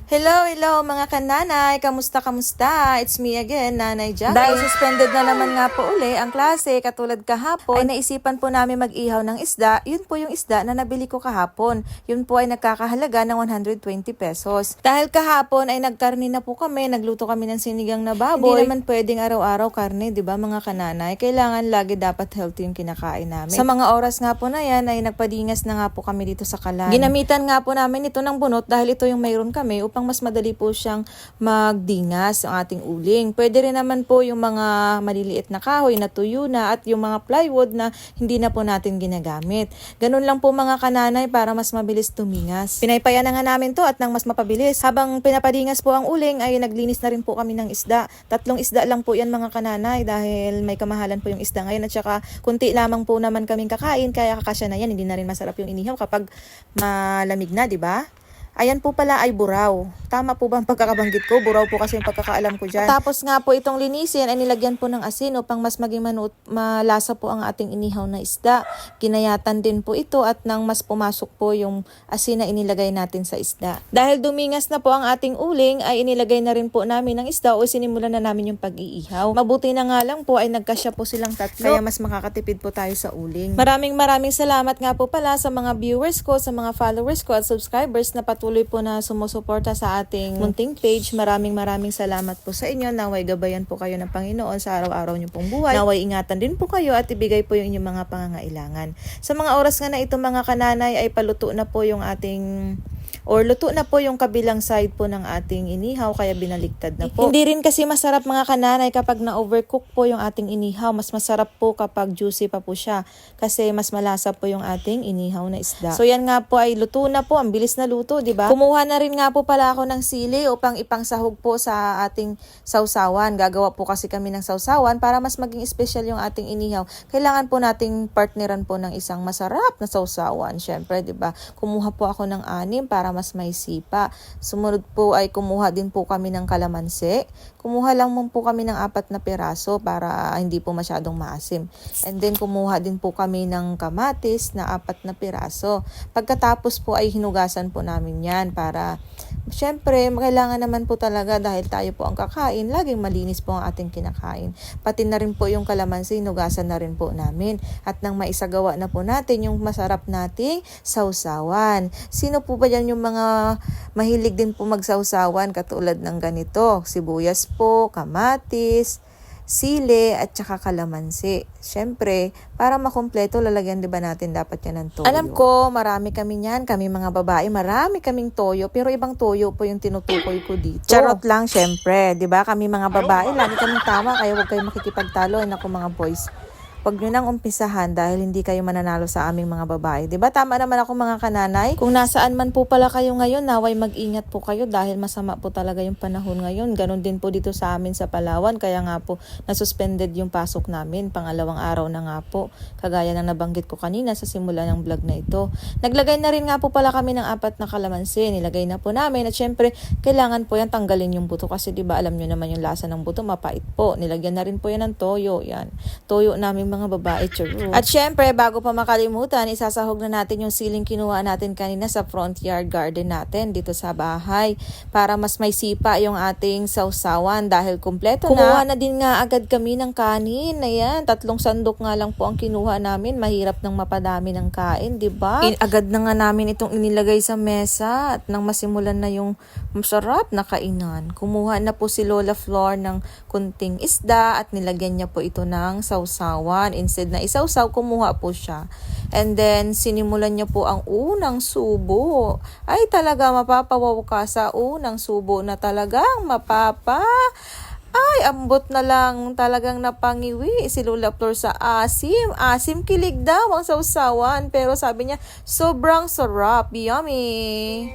Hello mga kananay! Kamusta? It's me again, Nanay Jackie. Dahil suspended na naman nga po uli ang klase katulad kahapon, ay naisipan po namin mag-ihaw ng isda. Yun po yung isda na nabili ko kahapon. Yun po ay nagkakahalaga ng 120 pesos. Dahil kahapon ay nagkarni na po kami, nagluto kami ng sinigang na baboy. Hindi naman pwedeng araw-araw karne, di ba mga kananay? Kailangan lagi dapat healthy yung kinakain namin. Sa mga oras nga po na yan ay nagpadingas na nga po kami dito sa kalan. Ginamitan nga po namin ito ng bunot dahil ito yung mayroon kami upang mas madali po siyang magdingas ang ating uling. Pwede rin naman po yung mga maliliit na kahoy na tuyo na at yung mga plywood na hindi na po natin ginagamit. Ganun lang po mga kananay para mas mabilis tumingas. Pinaypayan na nga namin to at nang mas mapabilis. Habang pinapadingas po ang uling ay naglinis na rin po kami ng isda. 3 isda lang po yan mga kananay dahil may kamahalan po yung isda ngayon at saka kunti lamang po naman kaming kakain kaya kakasya na yan. Hindi na rin masarap yung inihaw kapag malamig na, di ba? Ayan po pala ay buraw. Tama po ba ang pagkakabanggit ko? Buraw po kasi yung pagkakaalam ko dyan. Tapos nga po itong linisin ay nilagyan po ng asin upang mas maging malasa po ang ating inihaw na isda. Ginayatan din po ito at nang mas pumasok po yung asin na inilagay natin sa isda. Dahil dumingas na po ang ating uling ay inilagay na rin po namin ng isda o sinimulan na namin yung pag-iihaw. Mabuti na nga lang po ay nagkasya po silang 3 kaya mas makakatipid po tayo sa uling. Maraming salamat nga po pala sa mga viewers ko, sa mga followers ko at subscribers na patuloy po na sumusuporta sa ating munting page. Maraming salamat po sa inyo. Naway gabayan po kayo ng Panginoon sa araw-araw niyo pong buhay. Naway ingatan din po kayo at ibigay po yung inyong mga pangangailangan. Sa mga oras nga na ito mga kananay ay paluto na po yung ating luto na po yung kabilang side po ng ating inihaw kaya binaliktad na po. Hindi rin kasi masarap mga kananay kapag na-overcook po yung ating inihaw. Mas masarap po kapag juicy pa po siya kasi mas malasa po yung ating inihaw na isda. So yan nga po ay luto na po. Ang bilis na luto, di ba? Kumuha na rin nga po pala ako ng sili upang ipangsahog po sa ating sausawan. Gagawa po kasi kami ng sausawan para mas maging special yung ating inihaw. Kailangan po nating partneran po ng isang masarap na sausawan. Syempre, di ba? Kumuha po ako ng 6 para mas may sipa. Sumunod po ay kumuha din po kami ng kalamansi. Kumuha lang po kami ng 4 na piraso para hindi po masyadong maasim. And then kumuha din po kami ng kamatis na 4 na piraso. Pagkatapos po ay hinugasan po namin yan para syempre kailangan naman po talaga dahil tayo po ang kakain, laging malinis po ang ating kinakain. Pati na rin po yung kalamansi, hinugasan na rin po namin. At nang maisagawa na po natin yung masarap nating sausawan. Sino po ba yan yung mga mahilig din po magsausawan katulad ng ganito? Sibuyas po, kamatis, sili at saka kalamansi. Siyempre, para makumpleto lalagyan 'di ba natin dapat yan ng toyo. Alam ko, marami kami niyan, kami mga babae, marami kaming toyo, pero ibang toyo po yung tinutukoy ko dito. Charot lang siyempre, 'di ba? Kami mga babae, lagi kaming tama, kaya huwag kayong makikipagtalo ako mga boys. Huwag nyo nang umpisahan dahil hindi kayo mananalo sa aming mga babae. Diba? Tama naman ako mga kananay. Kung nasaan man po pala kayo ngayon, naway mag-ingat po kayo dahil masama po talaga yung panahon ngayon. Ganon din po dito sa amin sa Palawan. Kaya nga po, nasuspended yung pasok namin. Pangalawang araw na nga po. Kagaya ng nabanggit ko kanina sa simula ng vlog na ito. Naglagay na rin nga po pala kami ng 4 na kalamansi. Nilagay na po namin. At syempre, kailangan po yan tanggalin yung buto. Kasi diba alam nyo naman yung lasa ng buto, mapait po. Nilagyan na rin po yan ng toyo. Yan. Toyo namin mga babae, churro. At syempre, bago pa makalimutan, isasahog na natin yung siling kinuha natin kanina sa front yard garden natin dito sa bahay para mas may sipa yung ating sausawan dahil kumpleto na. Kumuha na din nga agad kami ng kanin. Ayan, 3 sandok nga lang po ang kinuha namin. Mahirap nang mapadami ng kain, diba? Agad na nga namin itong inilagay sa mesa at nang masimulan na yung masarap na kainan. Kumuha na po si Lola Flor ng kunting isda at nilagyan niya po ito ng sausawan. Instead na isawsaw, kumuha po siya. And then, sinimulan niya po ang unang subo. Ay, talaga mapapawaw ka sa unang subo na talagang Ay, ambot na lang talagang napangiwi si Lola Flor sa asim. Asim kilig daw ang sausawan. Pero sabi niya, sobrang sarap. Yummy!